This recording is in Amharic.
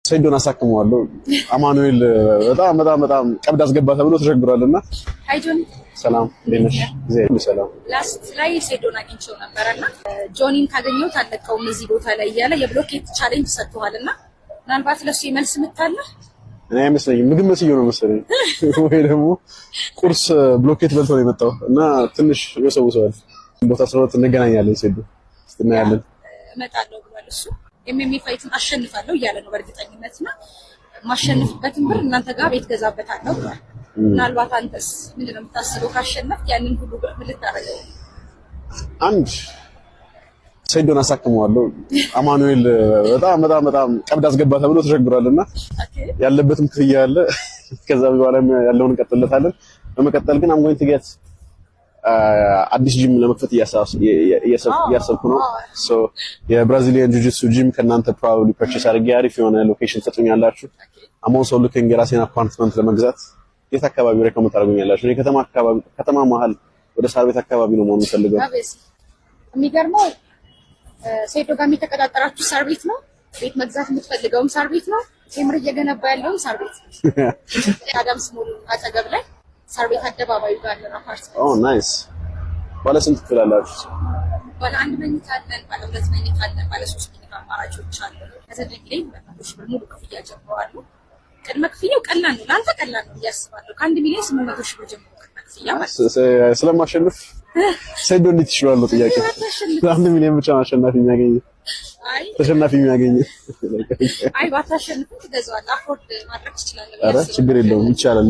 ሰይዶን አሳክመዋለሁ። አማኑኤል በጣም ቀብድ አስገባ ተብሎ ተቸግሯልና። ሃይ ጆኒ፣ ሰላም እንዴት ነሽ? ዘይድ ሰላም። ላስት ላይ ሰይዶን አግኝቼው ነበርና ጆኒን ካገኘሁት አለቀውም እዚህ ቦታ ላይ እያለ የብሎኬት ቻሌንጅ ሰጥቷልና ምናልባት ለሱ መልስ ምታለ እኔ አይመስለኝም። ምግብ መስየው ነው መሰለኝ ወይ ደግሞ ቁርስ ብሎኬት በልቶ ነው የመጣው እና ትንሽ ወሰውሰዋል። ቦታ ስለሆነ እንገናኛለን። ሰይዶ እናያለን። እመጣለሁ ብሏል እሱ። ኤምኤምኤ ፋይትን አሸንፋለሁ እያለ ነው በእርግጠኝነትና ማሸነፍበትን ብር እናንተ ጋር ቤት ገዛበታለሁ ብሏል። ምናልባት አንተስ ምንድነው የምታስበው? ካሸነፍ ያንን ሁሉ ብር ምን ልታረገው? አንድ ሰይዶን አሳክመዋለሁ። አማኑኤል በጣም ቀብድ አስገባ ተብሎ ተቸግሯልና ያለበትም ክፍያ አለ። ከዛ በኋላ ያለውን እንቀጥልለታለን። በመቀጠል ግን I'm going to get አዲስ ጂም ለመክፈት እያሰብኩ ነው። ሶ የብራዚሊያን ጂጂትሱ ጂም ከናንተ probably purchase አድርጌ አሪፍ የሆነ ሎኬሽን ትሰጡኛላችሁ። I'm also looking የራሴን አፓርትመንት ለመግዛት የት አካባቢ ሬኮመንድ ታደርጉኛላችሁ? እኔ ከተማ መሀል ወደ ሳር ቤት አካባቢ ነው መሆን ፈልገው። የሚገርመው ሰይዶ ጋር የተቀጣጠራችሁ ሳር ቤት ነው። ቤት መግዛት የምትፈልገውም ሳር ቤት ነው። ቴምር እየገነባ ያለውም ሳር ቤት ነው። አዳምስ ሞል አጠገብ ላይ ሳር ቤት አደባባዩ ጋር ያለው አፓርትመንት። ኦ ናይስ። ባለ ስንት ክፍል አላችሁ? ባለ አንድ መኝታ አለን፣ ባለ ሁለት መኝታ አለን፣ ባለ ሶስት መኝታ አማራጮች አሉ። ከዘጠኝ ላይ በመቶሽ ሙሉ ክፍያ ጀምረዋል። ቅድመ ክፍያው ቀላል ነው፣ ላንተ ቀላል ነው እያስባለሁ። ከ1 ሚሊዮን 800 ሺህ ብር ጀምሮ ቅድመ ክፍያ ማለት ስለማሸንፍ ሰይዶ እንዴት ይችላል ነው ጥያቄ። ለ1 ሚሊዮን ብቻ አሸናፊ የሚያገኝ ተሸናፊ የሚያገኝ ባታሸንፍ ትገዛዋለህ፣ አፎርድ ማድረግ ትችላለህ። ኧረ ችግር የለውም፣ ይቻላል።